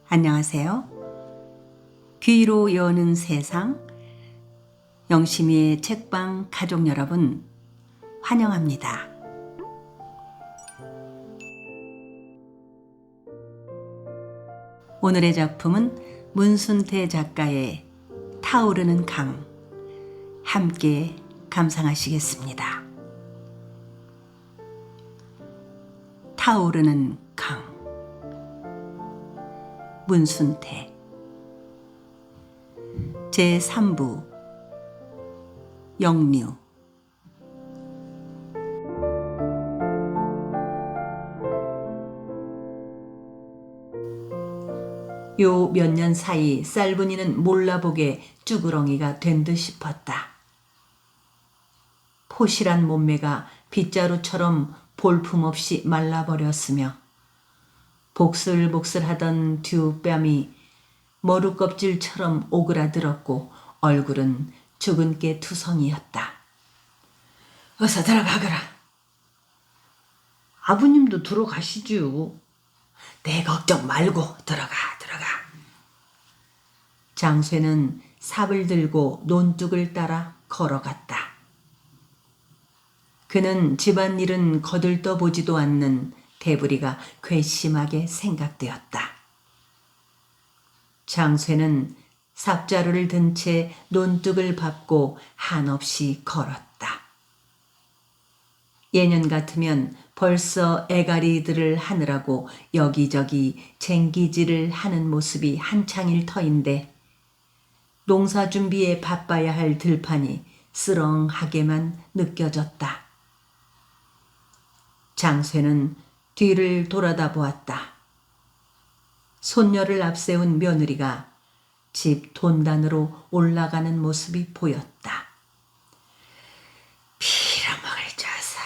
안녕하세요. 귀로 여는 세상, 영심이의 책방 가족 여러분, 환영합니다. 오늘의 작품은 문순태 작가의 타오르는 강, 함께 감상하시겠습니다. 타오르는 강, 문순태 제3부 영류. 요 몇 년 사이 쌀분이는 몰라보게 쭈구렁이가 된 듯 싶었다. 포실한 몸매가 빗자루처럼 볼품없이 말라버렸으며 복슬복슬하던 듀뺨이 머루껍질처럼 오그라들었고 얼굴은 죽은 개 투성이었다. 어서 들어가거라. 아버님도 들어가시지요. 내 걱정 말고 들어가. 장쇠는 삽을 들고 논둑을 따라 걸어갔다. 그는 집안일은 거들떠보지도 않는 대부리가 괘씸하게 생각되었다. 장쇠는 삽자루를 든 채 논둑을 밟고 한없이 걸었다. 예년 같으면 벌써 애가리들을 하느라고 여기저기 쟁기질을 하는 모습이 한창일 터인데 농사 준비에 바빠야 할 들판이 쓰렁하게만 느껴졌다. 장쇠는 뒤를 돌아다 보았다. 손녀를 앞세운 며느리가 집 돈단으로 올라가는 모습이 보였다. 빌어먹을 자석.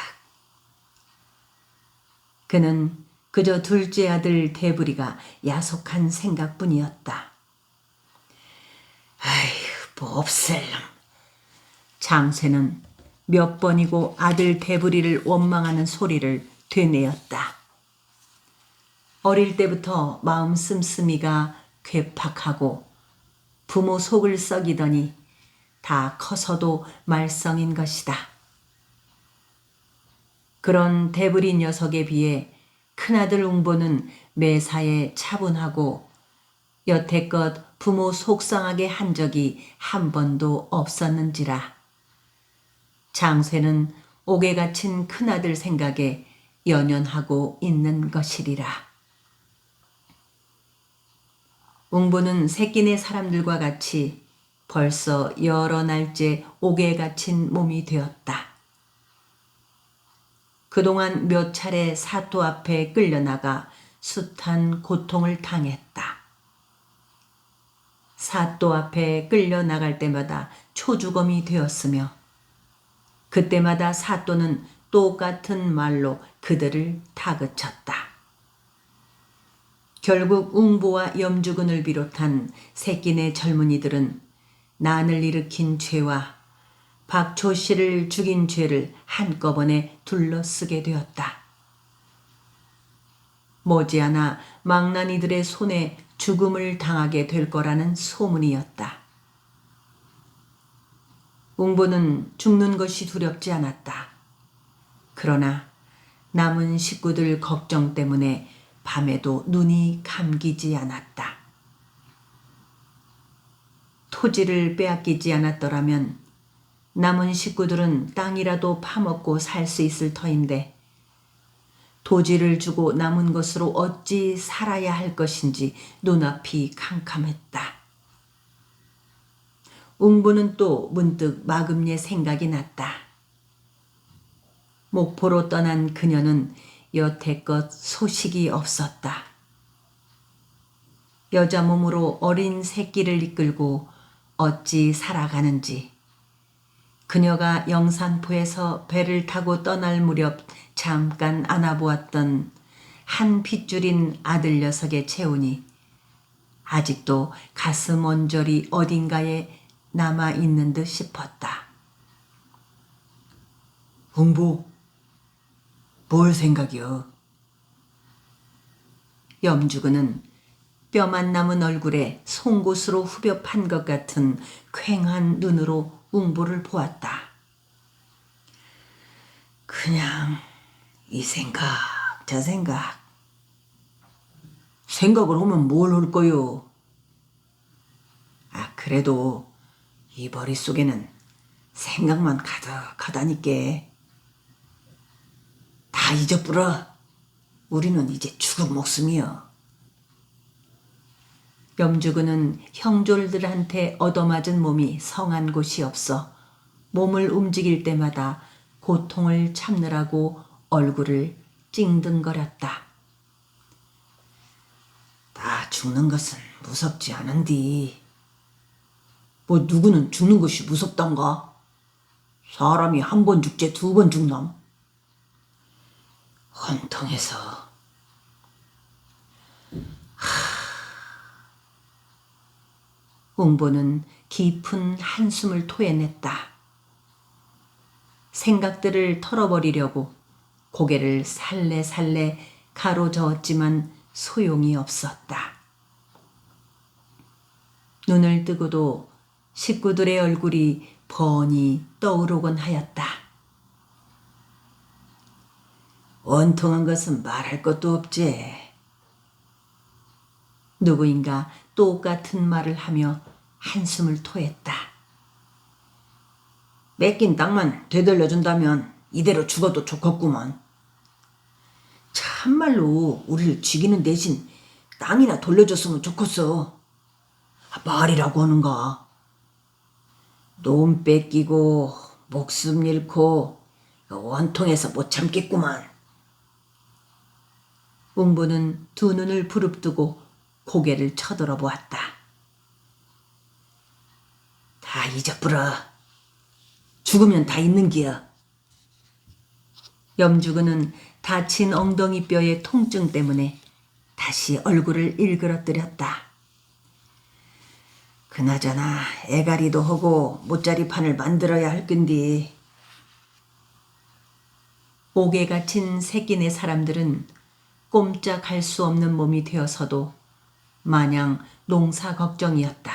그는 그저 둘째 아들 대부리가 야속한 생각뿐이었다. 아휴, 몹쓸 놈. 장쇠는 몇 번이고 아들 대부리를 원망하는 소리를 되뇌었다. 어릴 때부터 마음 씀씀이가 괴팍하고 부모 속을 썩이더니 다 커서도 말썽인 것이다. 그런 대부리 녀석에 비해 큰아들 웅보는 매사에 차분하고 여태껏 부모 속상하게 한 적이 한 번도 없었는지라 장쇠는 옥에 갇힌 큰아들 생각에 연연하고 있는 것이리라. 웅보는 새끼네 사람들과 같이 벌써 여러 날째 옥에 갇힌 몸이 되었다. 그동안 몇 차례 사또 앞에 끌려나가 숱한 고통을 당했다. 사또 앞에 끌려나갈 때마다 초주검이 되었으며 그때마다 사또는 똑같은 말로 그들을 다그쳤다. 결국 웅보와 염주근을 비롯한 새끼네 젊은이들은 난을 일으킨 죄와 박초 씨를 죽인 죄를 한꺼번에 둘러쓰게 되었다. 머지않아 망나니들의 손에 죽음을 당하게 될 거라는 소문이었다. 웅보는 죽는 것이 두렵지 않았다. 그러나 남은 식구들 걱정 때문에 밤에도 눈이 감기지 않았다. 토지를 빼앗기지 않았더라면 남은 식구들은 땅이라도 파먹고 살 수 있을 터인데 토지를 주고 남은 것으로 어찌 살아야 할 것인지 눈앞이 캄캄했다. 웅보는 또 문득 마금리의 생각이 났다. 목포로 떠난 그녀는 여태껏 소식이 없었다. 여자 몸으로 어린 새끼를 이끌고 어찌 살아가는지, 그녀가 영산포에서 배를 타고 떠날 무렵 잠깐 안아보았던 한 핏줄인 아들 녀석의 체온이 아직도 가슴 언저리 어딘가에 남아있는 듯 싶었다. 웅보, 뭘 생각이여? 염주근은 뼈만 남은 얼굴에 송곳으로 후벼 판 것 같은 퀭한 눈으로 웅보를 보았다. 그냥 이 생각 저 생각. 생각을 하면 뭘 할 거요? 그래도 이 머릿속에는 생각만 가득하다니까. 다 잊어버려. 우리는 이제 죽은 목숨이여. 염주근은 형졸들한테 얻어맞은 몸이 성한 곳이 없어 몸을 움직일 때마다 고통을 참느라고 얼굴을 찡등거렸다. 다 죽는 것은 무섭지 않은디. 뭐 누구는 죽는 것이 무섭단가? 사람이 한 번 죽지 두 번 죽남? 헌통해서 웅보는 깊은 한숨을 토해냈다. 생각들을 털어버리려고 고개를 살레살레 가로저었지만 소용이 없었다. 눈을 뜨고도 식구들의 얼굴이 번이 떠오르곤 하였다. 원통한 것은 말할 것도 없지. 누구인가 똑같은 말을 하며 한숨을 토했다. 뺏긴 땅만 되돌려준다면 이대로 죽어도 좋겠구먼. 참말로 우리를 죽이는 대신 땅이나 돌려줬으면 좋겠어. 말이라고 하는가. 놈 뺏기고 목숨 잃고 원통해서 못 참겠구만. 웅보는 두 눈을 부릅뜨고 고개를 쳐들어 보았다. 다 잊어버려. 죽으면 다 있는 기야. 염주근은 다친 엉덩이 뼈의 통증 때문에 다시 얼굴을 일그러뜨렸다. 그나저나 애가리도 하고 못자리판을 만들어야 할 건디. 옥에 갇힌 새끼네 사람들은 꼼짝할 수 없는 몸이 되어서도 마냥 농사 걱정이었다.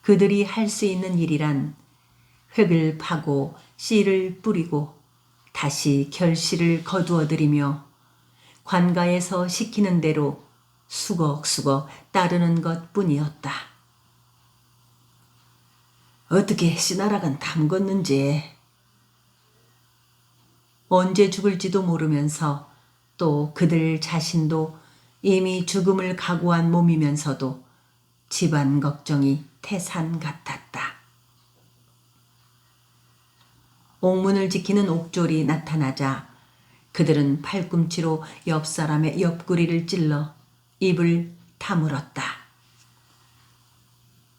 그들이 할 수 있는 일이란 흙을 파고 씨를 뿌리고 다시 결실을 거두어들이며 관가에서 시키는 대로 수걱수걱 따르는 것뿐이었다. 어떻게 씨나락은 담궜는지, 언제 죽을지도 모르면서 또 그들 자신도 이미 죽음을 각오한 몸이면서도 집안 걱정이 태산 같았다. 옥문을 지키는 옥졸이 나타나자 그들은 팔꿈치로 옆 사람의 옆구리를 찔러 입을 다물었다.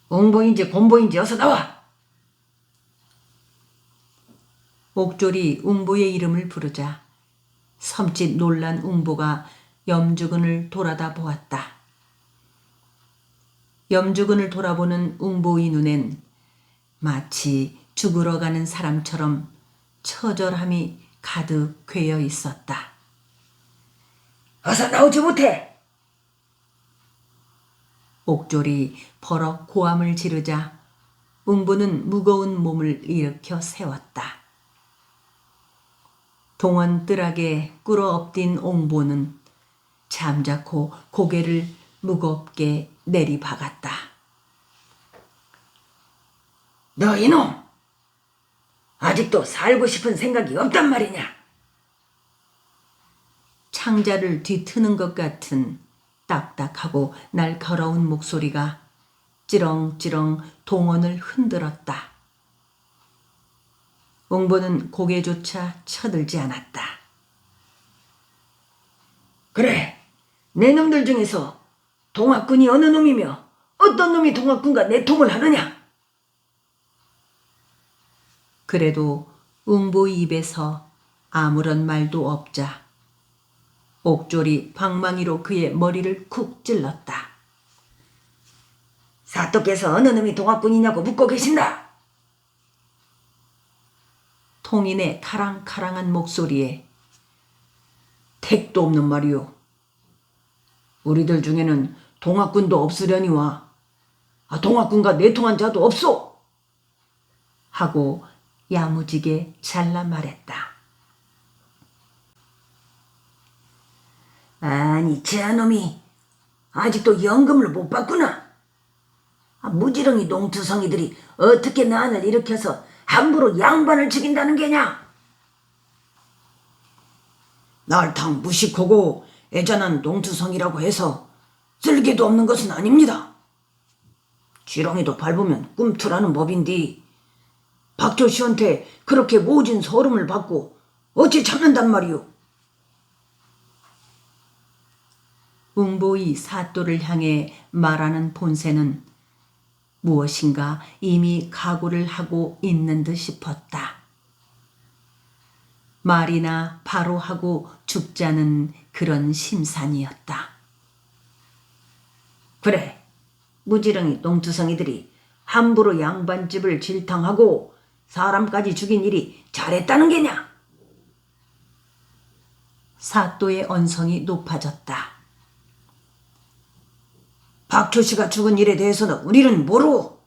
옹보인지 곰보인지 어서 나와! 옥졸이 웅보의 이름을 부르자 섬찟 놀란 웅보가 염주근을 돌아다 보았다. 염주근을 돌아보는 웅보의 눈엔 마치 죽으러 가는 사람처럼 처절함이 가득 괴여 있었다. 어서 나오지 못해! 옥졸이 버럭 고함을 지르자 웅보는 무거운 몸을 일으켜 세웠다. 동원 뜰하게 꿇어 엎딘 옹보는 잠자코 고개를 무겁게 내리박았다. 너 이놈! 아직도 살고 싶은 생각이 없단 말이냐? 창자를 뒤트는 것 같은 딱딱하고 날카로운 목소리가 찌렁찌렁 동원을 흔들었다. 옹보는 고개조차 쳐들지 않았다. 그래, 내 놈들 중에서 동학군이 어느 놈이며 어떤 놈이 동학군과 내통을 하느냐? 그래도 웅보 입에서 아무런 말도 없자 옥졸이 방망이로 그의 머리를 쿡 찔렀다. 사또께서 어느 놈이 동학군이냐고 묻고 계신다. 통인의 카랑카랑한 목소리에 택도 없는 말이오. 우리들 중에는 동학군도 없으려니와 동학군과 내통한 자도 없소 하고 야무지게 잘라 말했다. 아니 저놈이 아직도 연금을 못 받구나. 무지렁이 농투성이들이 어떻게 난을 일으켜서 함부로 양반을 죽인다는 게냐? 날탕 무식하고 애잔한 농투성이라고 해서 쓸개도 없는 것은 아닙니다. 지렁이도 밟으면 꿈틀하는 법인데 박조 씨한테 그렇게 모진 서름을 받고 어찌 참는단 말이오? 웅보의 사또를 향해 말하는 본새는 무엇인가 이미 각오를 하고 있는 듯 싶었다. 말이나 바로 하고 죽자는 그런 심산이었다. 그래, 무지렁이 농투성이들이 함부로 양반집을 질탕하고 사람까지 죽인 일이 잘했다는 게냐? 사또의 언성이 높아졌다. 박조 씨가 죽은 일에 대해서는 우리는 모르오.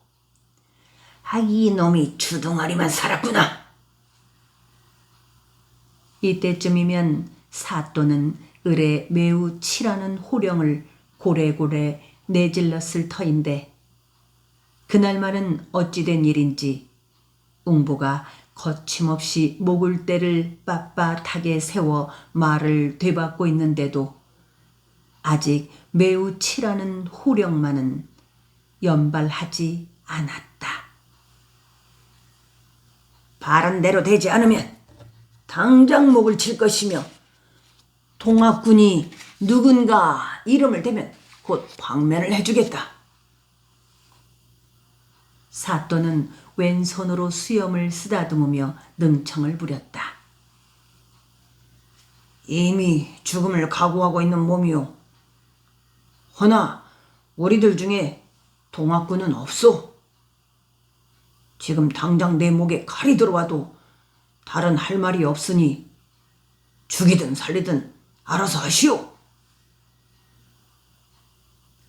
이놈이 주둥아리만 살았구나. 이때쯤이면 사또는 을에 매우 치라는 호령을 고래고래 내질렀을 터인데 그날만은 어찌된 일인지 웅보가 거침없이 목을대를 빳빳하게 세워 말을 되받고 있는데도 아직 매우 치라는 호령만은 연발하지 않았다. 바른 대로 되지 않으면 당장 목을 칠 것이며 동학군이 누군가 이름을 대면 곧 방면을 해주겠다. 사또는 왼손으로 수염을 쓰다듬으며 능청을 부렸다. 이미 죽음을 각오하고 있는 몸이오. 허나 우리들 중에 동학군은 없소. 지금 당장 내 목에 칼이 들어와도 다른 할 말이 없으니 죽이든 살리든 알아서 하시오.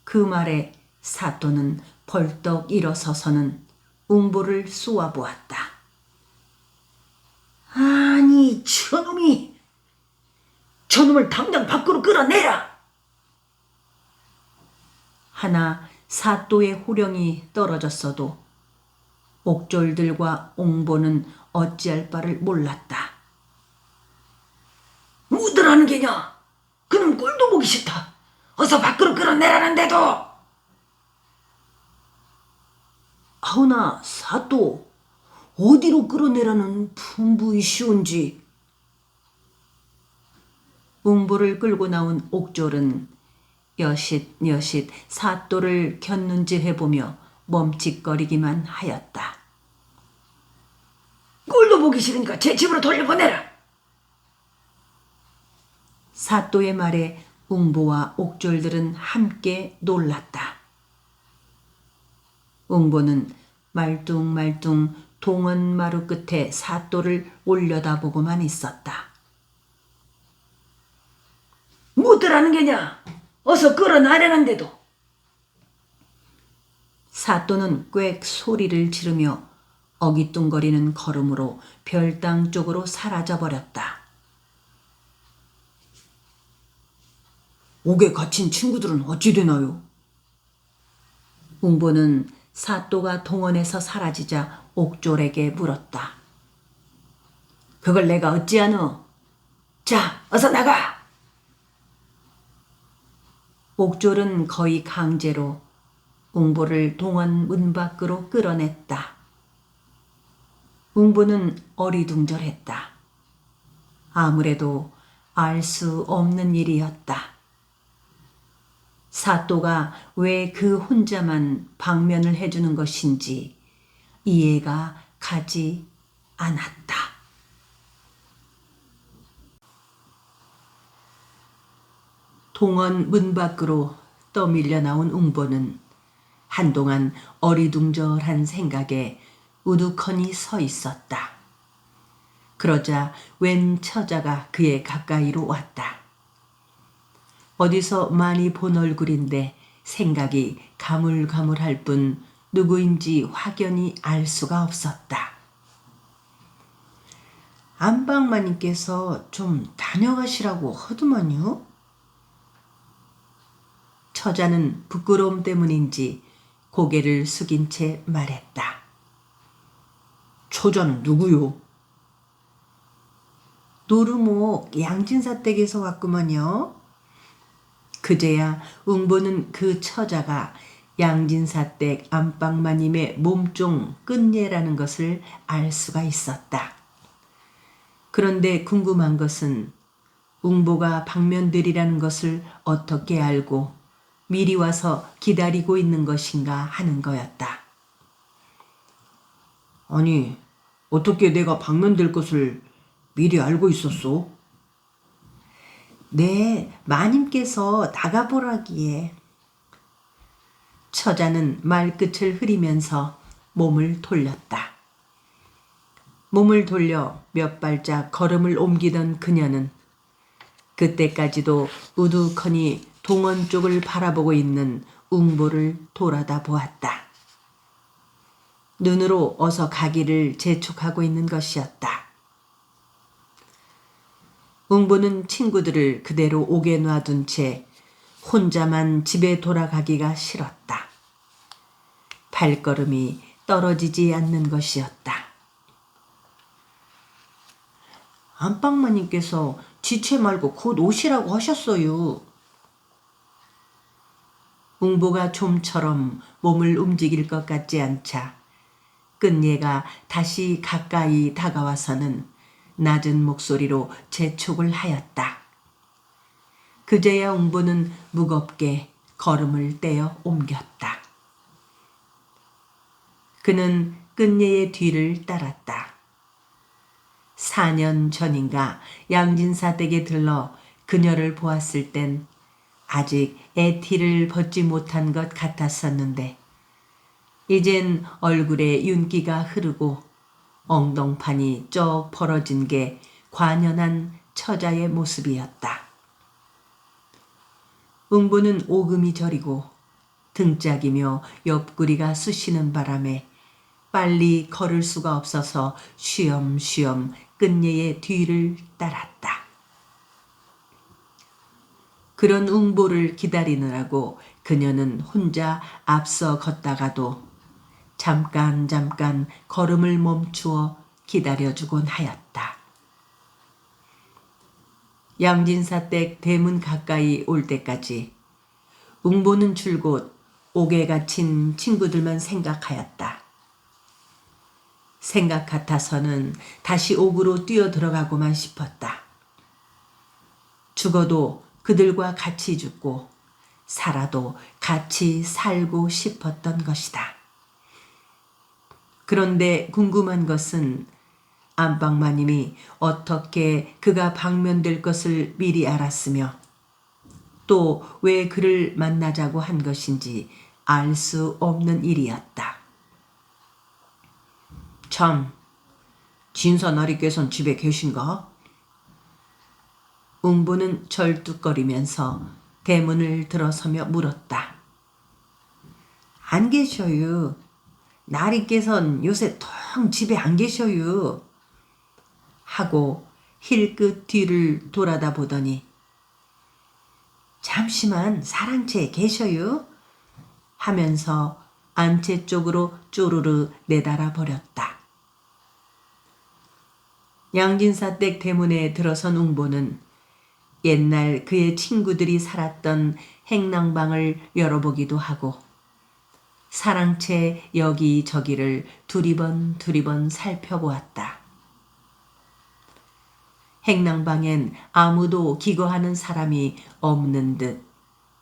그 말에 사또는 벌떡 일어서서는 웅보를 쏘아보았다. 아니 저놈을 당장 밖으로 끌어내라. 하나 사또의 호령이 떨어졌어도 옥졸들과 옹보는 어찌할 바를 몰랐다. 뭐더라는 게냐? 그놈 꼴도 보기 싫다. 어서 밖으로 끌어내라는데도. 하오나 사또, 어디로 끌어내라는 분부이시온지. 웅보를 끌고 나온 옥졸은 여싯여싯 사또를 곁눈질해보며 멈칫거리기만 하였다. 꼴도 보기 싫으니까 제 집으로 돌려보내라. 사또의 말에 웅보와 옥졸들은 함께 놀랐다. 웅보는 말뚱말뚱 동원마루 끝에 사또를 올려다보고만 있었다. 뭐더라는 게냐? 어서 끌어나려는데도. 사또는 꽥 소리를 지르며 어기뚱거리는 걸음으로 별당 쪽으로 사라져버렸다. 옥에 갇힌 친구들은 어찌 되나요? 웅보는 사또가 동원에서 사라지자 옥졸에게 물었다. 그걸 내가 어찌하노? 자, 어서 나가! 옥졸은 거의 강제로 웅보를 동원 문 밖으로 끌어냈다. 웅보는 어리둥절했다. 아무래도 알 수 없는 일이었다. 사또가 왜 그 혼자만 방면을 해주는 것인지 이해가 가지 않았다. 동원 문 밖으로 떠밀려 나온 웅보는 한동안 어리둥절한 생각에 우두커니 서 있었다. 그러자 웬 처자가 그의 가까이로 왔다. 어디서 많이 본 얼굴인데 생각이 가물가물할 뿐 누구인지 확연히 알 수가 없었다. 안방마님께서 좀 다녀가시라고 하더만요. 처자는 부끄러움 때문인지 고개를 숙인 채 말했다. 처자는 누구요? 노루목 양진사 댁에서 왔구먼요. 그제야 웅보는 그 처자가 양진사 댁 안방마님의 몸종 끝예라는 것을 알 수가 있었다. 그런데 궁금한 것은 웅보가 방면들이라는 것을 어떻게 알고 미리 와서 기다리고 있는 것인가 하는 거였다. 아니, 어떻게 내가 방면될 것을 미리 알고 있었소? 네, 마님께서 나가보라기에. 처자는 말끝을 흐리면서 몸을 돌렸다. 몸을 돌려 몇 발짝 걸음을 옮기던 그녀는 그때까지도 우두커니 동원 쪽을 바라보고 있는 웅보를 돌아다 보았다. 눈으로 어서 가기를 재촉하고 있는 것이었다. 웅보는 친구들을 그대로 오게 놔둔 채 혼자만 집에 돌아가기가 싫었다. 발걸음이 떨어지지 않는 것이었다. 안방마님께서 지체 말고 곧 오시라고 하셨어요. 웅보가 좀처럼 몸을 움직일 것 같지 않자 끝예가 다시 가까이 다가와서는 낮은 목소리로 재촉을 하였다. 그제야 웅보는 무겁게 걸음을 떼어 옮겼다. 그는 끝예의 뒤를 따랐다. 4년 전인가 양진사 댁에 들러 그녀를 보았을 땐 아직 애티를 벗지 못한 것 같았었는데 이젠 얼굴에 윤기가 흐르고 엉덩판이 쩍 벌어진 게 관연한 처자의 모습이었다. 웅보는 오금이 저리고 등짝이며 옆구리가 쑤시는 바람에 빨리 걸을 수가 없어서 쉬엄쉬엄 끝예의 뒤를 따랐다. 그런 웅보를 기다리느라고 그녀는 혼자 앞서 걷다가도 잠깐 걸음을 멈추어 기다려주곤 하였다. 양진사 댁 대문 가까이 올 때까지 웅보는 줄곧 옥에 갇힌 친구들만 생각하였다. 생각 같아서는 다시 옥으로 뛰어들어가고만 싶었다. 죽어도 그들과 같이 죽고 살아도 같이 살고 싶었던 것이다. 그런데 궁금한 것은 안방마님이 어떻게 그가 방면될 것을 미리 알았으며 또 왜 그를 만나자고 한 것인지 알 수 없는 일이었다. 참, 진사나리께선 집에 계신가? 웅보는 절뚝거리면서 대문을 들어서며 물었다. 안 계셔요. 나리께선 요새 텅 집에 안 계셔요. 하고 힐끗 뒤를 돌아다 보더니 잠시만 사랑채에 계셔요. 하면서 안채 쪽으로 쪼르르 내달아 버렸다. 양진사 댁 대문에 들어선 웅보는 옛날 그의 친구들이 살았던 행랑방을 열어보기도 하고 사랑채 여기저기를 두리번 살펴보았다. 행랑방엔 아무도 기거하는 사람이 없는 듯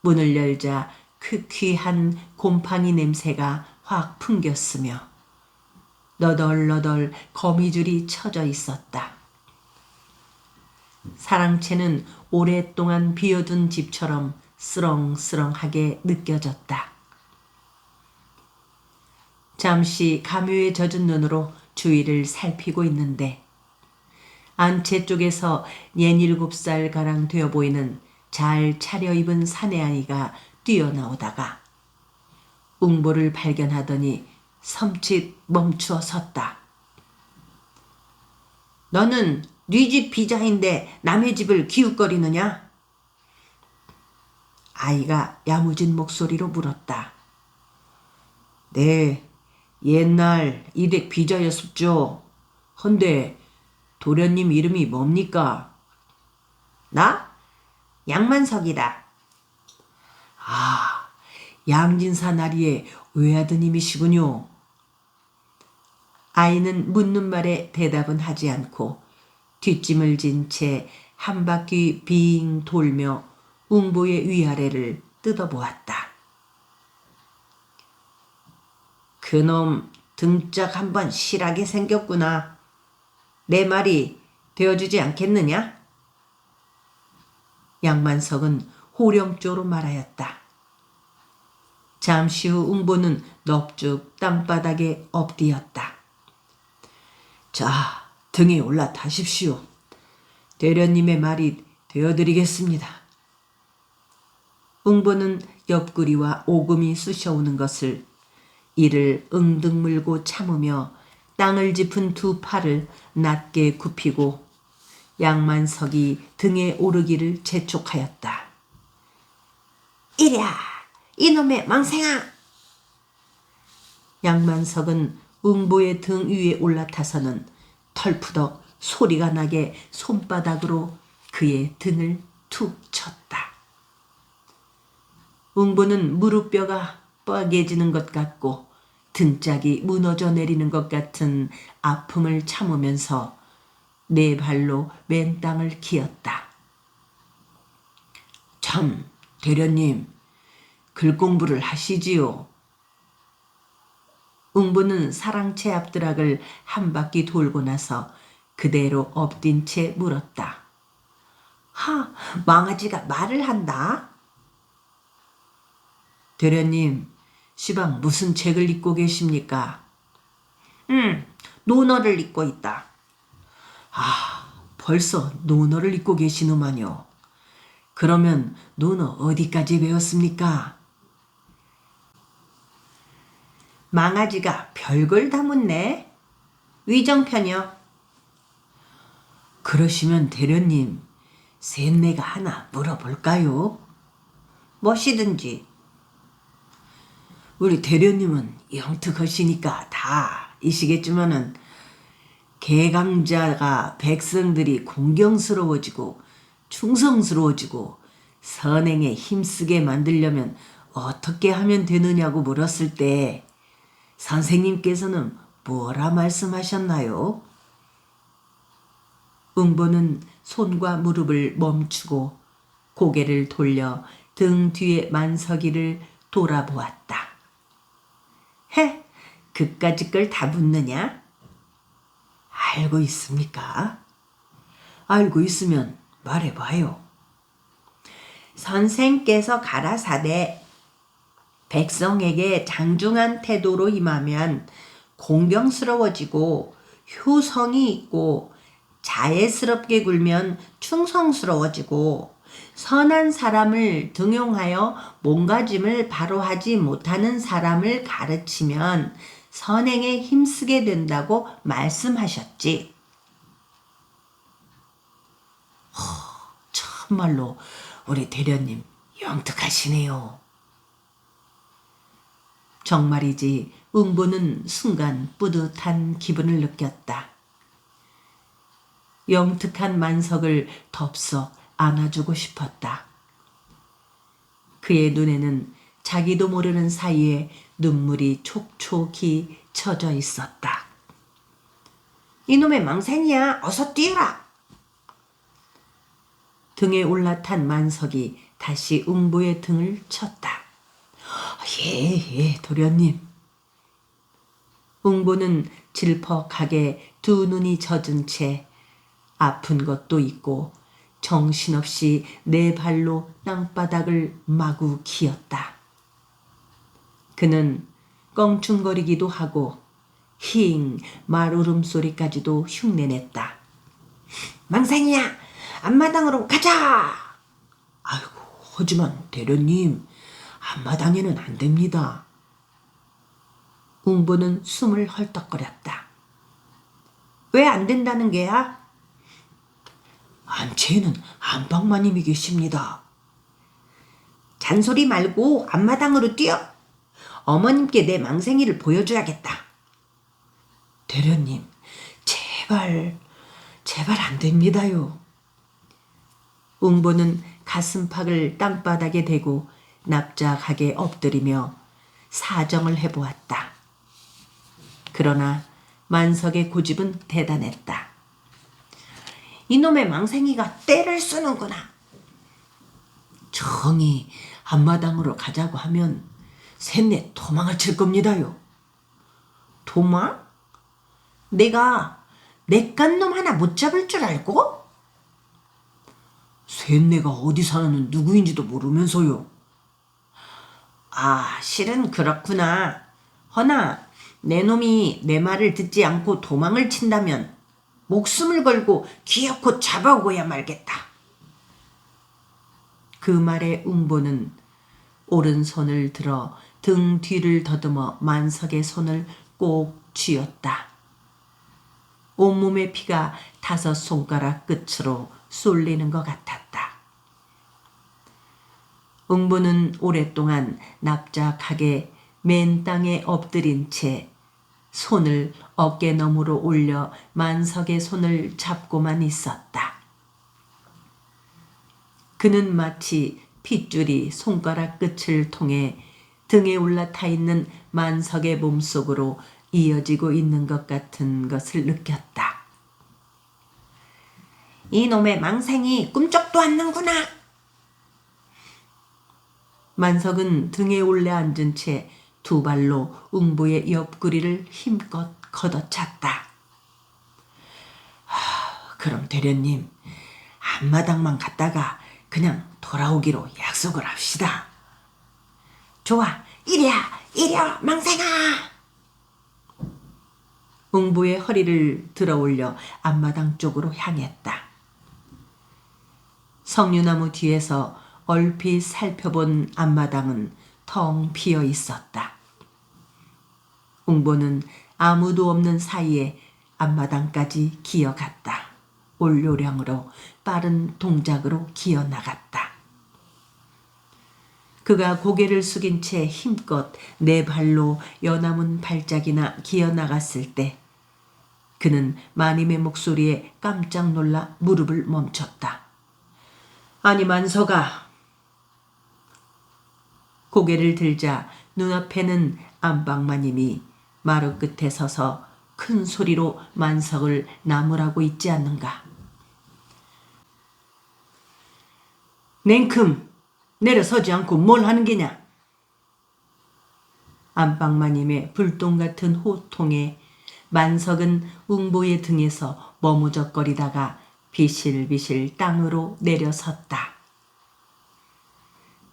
문을 열자 퀴퀴한 곰팡이 냄새가 확 풍겼으며 너덜너덜 거미줄이 쳐져 있었다. 사랑채는 오랫동안 비어둔 집처럼 쓰렁쓰렁하게 느껴졌다. 잠시 감유에 젖은 눈으로 주위를 살피고 있는데 안채 쪽에서 67살 가량 되어 보이는 잘 차려입은 사내아이가 뛰어나오다가 웅보를 발견하더니 섬찟 멈추어 섰다. 너는 네 집 비자인데 남의 집을 기웃거리느냐? 아이가 야무진 목소리로 물었다. 네, 옛날 이댁 비자였었죠. 헌데 도련님 이름이 뭡니까? 나? 양만석이다. 아, 양진사 나리의 외아드님이시군요. 아이는 묻는 말에 대답은 하지 않고 뒷짐을 진 채 한 바퀴 빙 돌며 웅보의 위아래를 뜯어보았다. 그놈 등짝 한번 실하게 생겼구나. 내 말이 되어주지 않겠느냐? 양만석은 호령조로 말하였다. 잠시 후 웅보는 넙죽 땅바닥에 엎드렸다. 자, 등에 올라타십시오. 대련님의 말이 되어드리겠습니다. 웅보는 옆구리와 오금이 쑤셔오는 것을 이를 응등 물고 참으며 땅을 짚은 두 팔을 낮게 굽히고 양만석이 등에 오르기를 재촉하였다. 이랴, 이놈의 망생아! 양만석은 웅보의 등 위에 올라타서는 털푸덕 소리가 나게 손바닥으로 그의 등을 툭 쳤다. 웅보는 무릎뼈가 뻐개지는 것 같고 등짝이 무너져 내리는 것 같은 아픔을 참으면서 네 발로 맨 땅을 기었다. 참, 대련님, 글 공부를 하시지요. 웅보는 사랑채 앞드락을 한 바퀴 돌고 나서 그대로 엎딘 채 물었다. 하, 망아지가 말을 한다. 대련님, 시방 무슨 책을 읽고 계십니까? 논어를 읽고 있다. 아, 벌써 논어를 읽고 계시노만요. 그러면 논어 어디까지 배웠습니까? 망아지가 별걸 다 묻네. 위정편이요. 그러시면 대련님, 셋내가 하나 물어볼까요? 무엇이든지. 우리 대련님은 영특하시니까 다 이시겠지만은 개강자가 백성들이 공경스러워지고 충성스러워지고 선행에 힘쓰게 만들려면 어떻게 하면 되느냐고 물었을 때 선생님께서는 뭐라 말씀하셨나요? 웅보는 손과 무릎을 멈추고 고개를 돌려 등 뒤의 만석이를 돌아보았다. 헤, 그까짓 걸 다 묻느냐? 알고 있습니까? 알고 있으면 말해봐요. 선생께서 가라사대 백성에게 장중한 태도로 임하면 공경스러워지고 효성이 있고 자애스럽게 굴면 충성스러워지고 선한 사람을 등용하여 몸가짐을 바로 하지 못하는 사람을 가르치면 선행에 힘쓰게 된다고 말씀하셨지. 참말로 우리 대련님 영특하시네요. 정말이지 웅보는 순간 뿌듯한 기분을 느꼈다. 영특한 만석을 덥석 안아주고 싶었다. 그의 눈에는 자기도 모르는 사이에 눈물이 촉촉히 젖어 있었다. 이놈의 망생이야, 어서 뛰어라! 등에 올라탄 만석이 다시 웅보의 등을 쳤다. 예, 도련님. 웅보는 질퍽하게 두 눈이 젖은 채 아픈 것도 있고 정신없이 네 발로 땅바닥을 마구 기었다. 그는 껑충거리기도 하고 힝 말 울음소리까지도 흉내냈다. 망상이야, 앞마당으로 가자! 아이고, 하지만 대련님, 앞마당에는 안 됩니다. 웅보는 숨을 헐떡거렸다. 왜 안 된다는 게야? 안채에는 안방마님이 계십니다. 잔소리 말고 앞마당으로 뛰어. 어머님께 내 망생이를 보여줘야겠다. 대련님, 제발 안 됩니다요. 웅보는 가슴팍을 땅바닥에 대고 납작하게 엎드리며 사정을 해보았다. 그러나 만석의 고집은 대단했다. 이놈의 망생이가 때를 쓰는구나. 정이 앞마당으로 가자고 하면 셋넷 도망을 칠 겁니다요. 도망? 내가 내깟 놈 하나 못 잡을 줄 알고? 셋내가 어디 사는 누구인지도 모르면서요. 아, 실은 그렇구나. 허나 내 놈이 내 말을 듣지 않고 도망을 친다면 목숨을 걸고 기어코 잡아오고야 말겠다. 그 말에 웅보는 오른손을 들어 등 뒤를 더듬어 만석의 손을 꼭 쥐었다. 온몸의 피가 5손가락 끝으로 쏠리는 것 같았다. 웅보는 오랫동안 납작하게 맨 땅에 엎드린 채 손을 어깨 너머로 올려 만석의 손을 잡고만 있었다. 그는 마치 핏줄이 손가락 끝을 통해 등에 올라타 있는 만석의 몸속으로 이어지고 있는 것 같은 것을 느꼈다. 이놈의 망생이 꿈쩍도 않는구나. 만석은 등에 올려 앉은 채 두 발로 웅보의 옆구리를 힘껏 걷어찼다. 그럼 대련님, 앞마당만 갔다가 그냥 돌아오기로 약속을 합시다. 좋아, 이랴 망생아. 웅보의 허리를 들어올려 앞마당 쪽으로 향했다. 석류나무 뒤에서 얼핏 살펴본 앞마당은 텅 비어 있었다. 웅보는 아무도 없는 사이에 앞마당까지 기어갔다. 올요량으로 빠른 동작으로 기어나갔다. 그가 고개를 숙인 채 힘껏 네 발로 여나문 발짝이나 기어나갔을 때 그는 마님의 목소리에 깜짝 놀라 무릎을 멈췄다. 아니 만석아. 고개를 들자 눈앞에는 안방마님이 마루 끝에 서서 큰 소리로 만석을 나무라고 있지 않는가. 냉큼 내려서지 않고 뭘 하는 게냐. 안방마님의 불똥 같은 호통에 만석은 웅보의 등에서 머무적거리다가 비실비실 땅으로 내려섰다.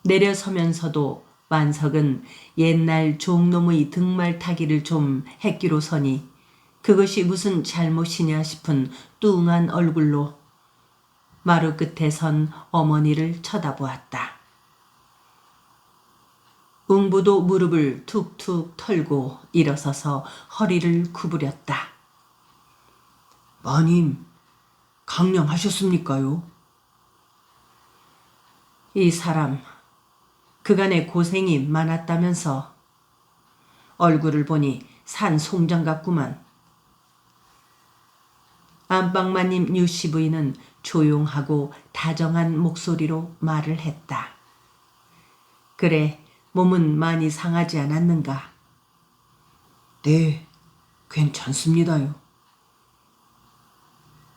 내려서면서도 만석은 옛날 종놈의 등말 타기를 좀 했기로서니 그것이 무슨 잘못이냐 싶은 뚱한 얼굴로 마루 끝에 선 어머니를 쳐다보았다. 웅보도 무릎을 툭툭 털고 일어서서 허리를 구부렸다. 마님, 강령하셨습니까요? 이 사람 그간의 고생이 많았다면서. 얼굴을 보니 산 송장 같구만. 안방마님 유씨 부인은 조용하고 다정한 목소리로 말을 했다. 그래, 몸은 많이 상하지 않았는가? 네, 괜찮습니다요.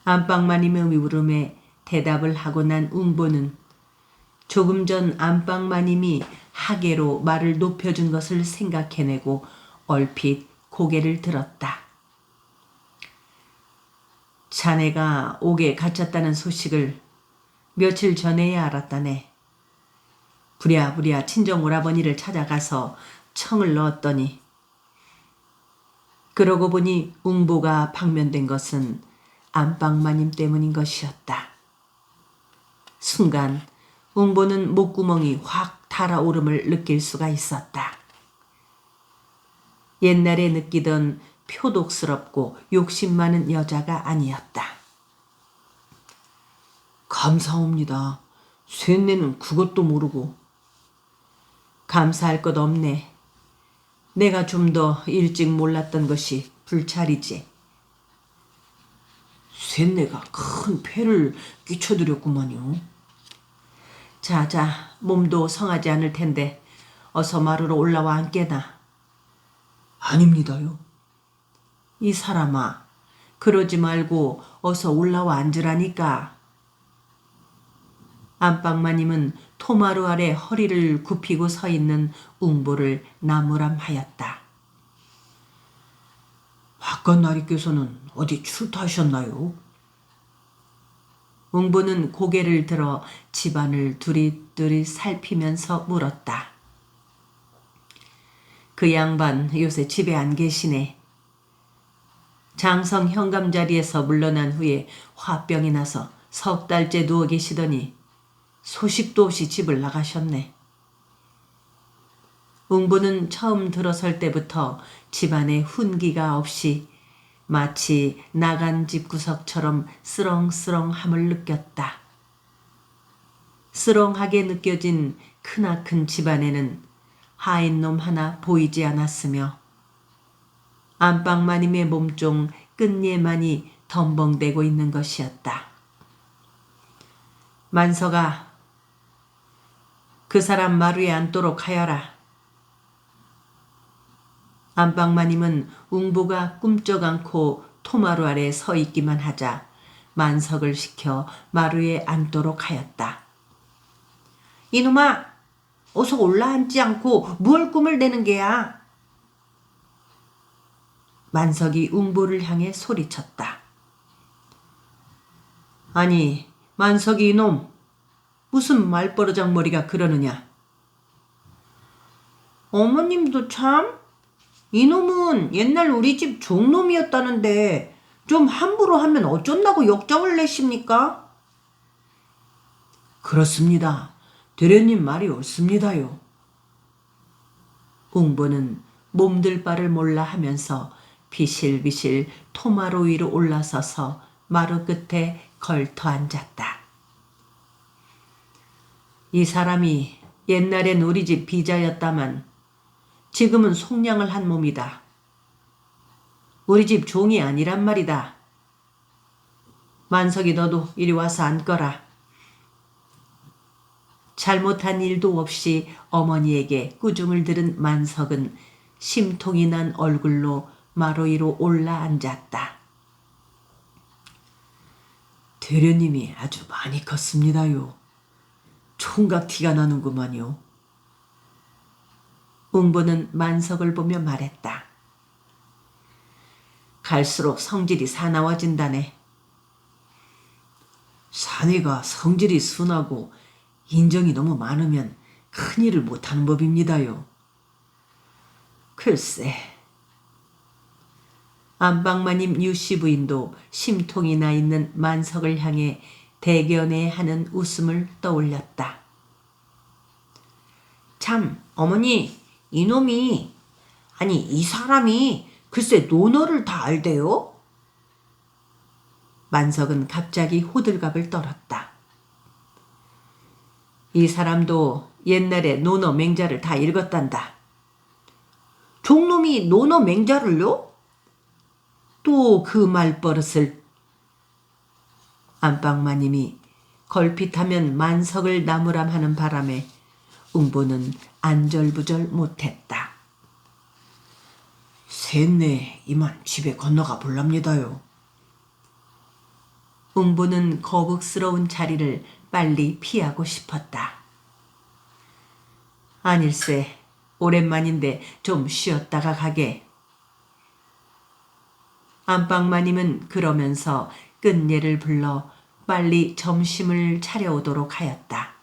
안방마님의 물음에 대답을 하고 난 웅보는 조금 전 안방마님이 하계로 말을 높여준 것을 생각해내고 얼핏 고개를 들었다. 자네가 옥에 갇혔다는 소식을 며칠 전에야 알았다네. 부랴부랴 친정 오라버니를 찾아가서 청을 넣었더니 그러고 보니 웅보가 방면된 것은 안방마님 때문인 것이었다. 순간 웅보는 목구멍이 확 달아오름을 느낄 수가 있었다. 옛날에 느끼던 표독스럽고 욕심 많은 여자가 아니었다. 감사합니다. 쇠내는 그것도 모르고. 감사할 것 없네. 내가 좀 더 일찍 몰랐던 것이 불찰이지. 쇠내가 큰 폐를 끼쳐드렸구만요. 자자, 몸도 성하지 않을 텐데 어서 마루로 올라와 앉게나. 아닙니다요. 이 사람아, 그러지 말고 어서 올라와 앉으라니까. 안방마님은 토마루 아래 허리를 굽히고 서 있는 웅보를 나무람하였다. 바깥나리께서는 어디 출타하셨나요? 웅보는 고개를 들어 집안을 두릿두릿 살피면서 물었다. 그 양반 요새 집에 안 계시네. 장성 현감 자리에서 물러난 후에 화병이 나서 석 달째 누워 계시더니 소식도 없이 집을 나가셨네. 웅부는 처음 들어설 때부터 집안에 훈기가 없이 마치 나간 집구석처럼 쓰렁쓰렁함을 느꼈다. 쓰렁하게 느껴진 크나큰 집안에는 하인놈 하나 보이지 않았으며 안방마님의 몸종 끝예만이 덤벙대고 있는 것이었다. 만석아, 그 사람 마루에 앉도록 하여라. 안방마님은 웅부가 꿈쩍 않고 토마루 아래 서 있기만 하자 만석을 시켜 마루에 앉도록 하였다. 이놈아, 어서 올라앉지 않고 무얼 꿈을 대는 게야? 만석이 웅부를 향해 소리쳤다. 아니, 만석이 이놈, 무슨 말버르장머리가 그러느냐? 어머님도 참, 이놈은 옛날 우리 집 종놈이었다는데 좀 함부로 하면 어쩐다고 역정을 내십니까? 그렇습니다. 대련님 말이 옳습니다요. 웅보는 몸들 바를 몰라 하면서 비실비실 토마루 위로 올라서서 마루 끝에 걸터 앉았다. 이 사람이 옛날엔 우리 집 비자였다만 지금은 속량을 한 몸이다. 우리 집 종이 아니란 말이다. 만석이 너도 이리 와서 앉거라. 잘못한 일도 없이 어머니에게 꾸중을 들은 만석은 심통이 난 얼굴로 마루 위로 올라앉았다. 대련님이 아주 많이 컸습니다요. 총각 티가 나는구만요. 웅보는 만석을 보며 말했다. 갈수록 성질이 사나워진다네. 사내가 성질이 순하고 인정이 너무 많으면 큰일을 못하는 법입니다요. 글쎄. 안방마님 유씨 부인도 심통이 나 있는 만석을 향해 대견해하는 웃음을 떠올렸다. 참, 어머니, 이놈이, 아니 이 사람이 글쎄 논어를 다 알대요? 만석은 갑자기 호들갑을 떨었다. 이 사람도 옛날에 논어 맹자를 다 읽었단다. 종놈이 논어 맹자를요? 또 그 말버릇을. 안방마님이 걸핏하면 만석을 나무람하는 바람에 웅보는 안절부절 못했다. 셋내 이만 집에 건너가 볼랍니다요. 웅보는 거북스러운 자리를 빨리 피하고 싶었다. 아닐세, 오랜만인데 좀 쉬었다가 가게. 안방마님은 그러면서 끝예를 불러 빨리 점심을 차려오도록 하였다.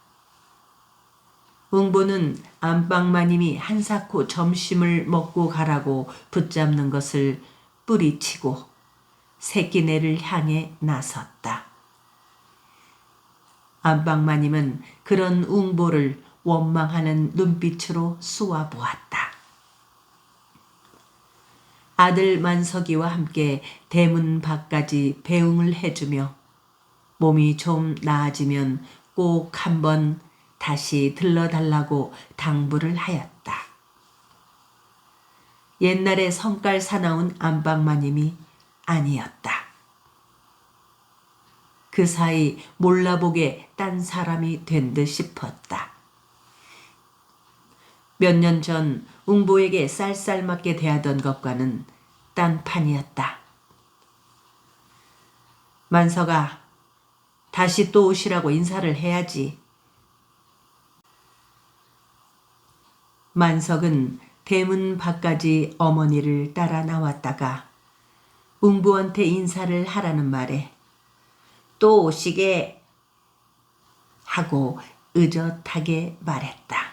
웅보는 안방마님이 한사코 점심을 먹고 가라고 붙잡는 것을 뿌리치고 새끼네를 향해 나섰다. 안방마님은 그런 웅보를 원망하는 눈빛으로 쏘아보았다. 아들 만석이와 함께 대문 밖까지 배웅을 해주며 몸이 좀 나아지면 꼭 한번 다시 들러달라고 당부를 하였다. 옛날에 성깔 사나운 안방마님이 아니었다. 그 사이 몰라보게 딴 사람이 된 듯 싶었다. 몇 년 전 웅보에게 쌀쌀맞게 대하던 것과는 딴판이었다. 만석아, 다시 또 오시라고 인사를 해야지. 만석은 대문 밖까지 어머니를 따라 나왔다가 웅보한테 인사를 하라는 말에 또 오시게 하고 의젓하게 말했다.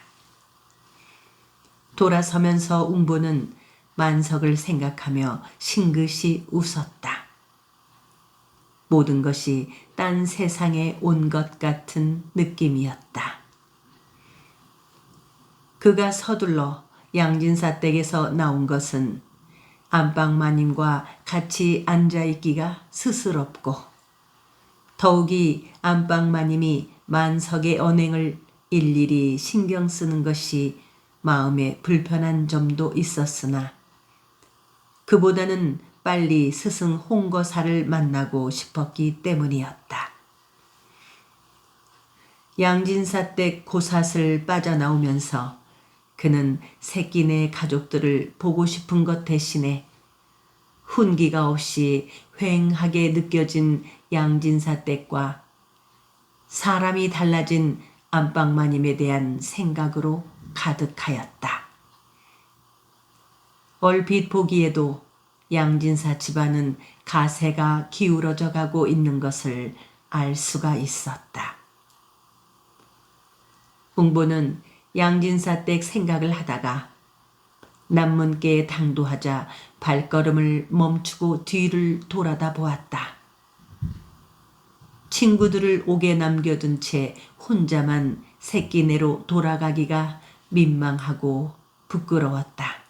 돌아서면서 웅보는 만석을 생각하며 싱긋이 웃었다. 모든 것이 딴 세상에 온 것 같은 느낌이었다. 그가 서둘러 양진사 댁에서 나온 것은 안방마님과 같이 앉아있기가 스스럽고 더욱이 안방마님이 만석의 언행을 일일이 신경 쓰는 것이 마음에 불편한 점도 있었으나 그보다는 빨리 스승 홍거사를 만나고 싶었기 때문이었다. 양진사 댁 고삿을 빠져나오면서 그는 새끼네 가족들을 보고 싶은 것 대신에 훈기가 없이 휑하게 느껴진 양진사 댁과 사람이 달라진 안방마님에 대한 생각으로 가득하였다. 얼핏 보기에도 양진사 집안은 가세가 기울어져 가고 있는 것을 알 수가 있었다. 웅보는 양진사 댁 생각을 하다가 남문께에 당도하자 발걸음을 멈추고 뒤를 돌아다 보았다. 친구들을 옥에 남겨둔 채 혼자만 새끼네로 돌아가기가 민망하고 부끄러웠다.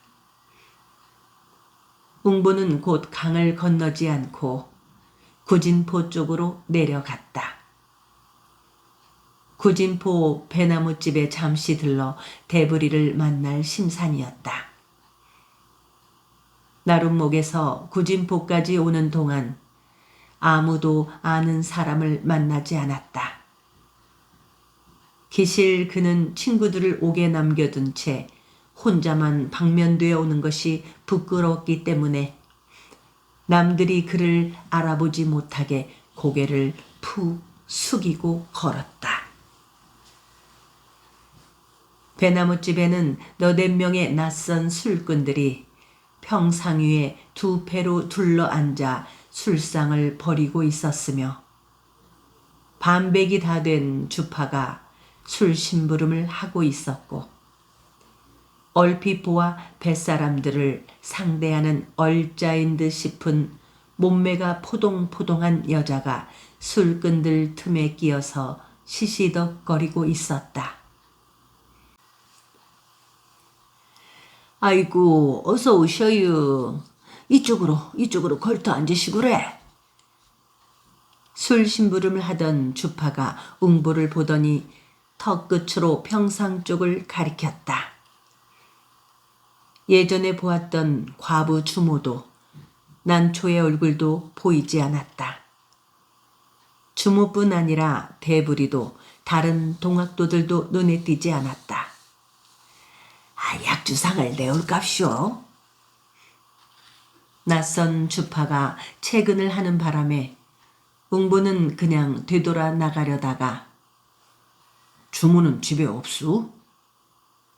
웅보는 곧 강을 건너지 않고 구진포 쪽으로 내려갔다. 구진포 배나무집에 잠시 들러 대부리를 만날 심산이었다. 나룻목에서 구진포까지 오는 동안 아무도 아는 사람을 만나지 않았다. 기실 그는 친구들을 옥에 남겨둔 채 혼자만 방면되어 오는 것이 부끄러웠기 때문에 남들이 그를 알아보지 못하게 고개를 푹 숙이고 걸었다. 배나무집에는 너댓 명의 낯선 술꾼들이 평상 위에 두 패로 둘러 앉아 술상을 벌이고 있었으며 반백이 다 된 주파가 술 심부름을 하고 있었고 얼핏 보아 뱃사람들을 상대하는 얼짜인 듯 싶은 몸매가 포동포동한 여자가 술꾼들 틈에 끼어서 시시덕거리고 있었다. 아이고, 어서 오셔요. 이쪽으로 걸터 앉으시구래. 술 심부름을 하던 주파가 웅보를 보더니 턱끝으로 평상 쪽을 가리켰다. 예전에 보았던 과부 주모도 난초의 얼굴도 보이지 않았다. 주모뿐 아니라 대부리도 다른 동학도들도 눈에 띄지 않았다. 약주상을 내올갑쇼. 낯선 주파가 채근을 하는 바람에 웅보는 그냥 되돌아 나가려다가 주모는 집에 없수?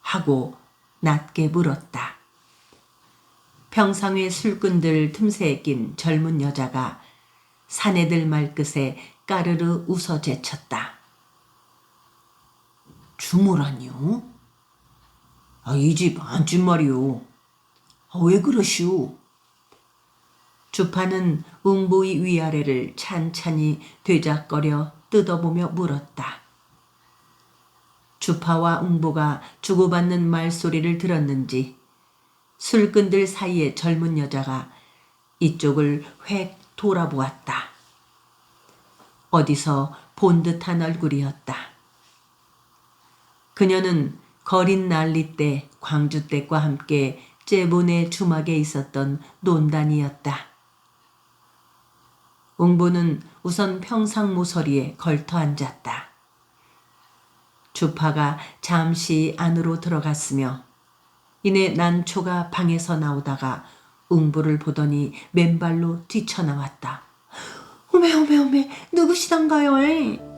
하고 낮게 물었다. 평상의 술꾼들 틈새에 낀 젊은 여자가 사내들 말끝에 까르르 웃어 제쳤다. 주모라니요? 이 집 안집 말이오. 왜 그러시오? 주파는 웅보의 위아래를 찬찬히 되작거려 뜯어보며 물었다. 주파와 웅보가 주고받는 말소리를 들었는지 술꾼들 사이에 젊은 여자가 이쪽을 획 돌아보았다. 어디서 본 듯한 얼굴이었다. 그녀는 거린 난리 때 광주댁과 함께 째본의 주막에 있었던 논단이었다. 웅보는 우선 평상 모서리에 걸터 앉았다. 주파가 잠시 안으로 들어갔으며 이내 난초가 방에서 나오다가 웅보를 보더니 맨발로 뛰쳐나왔다. 어메 누구시던가요?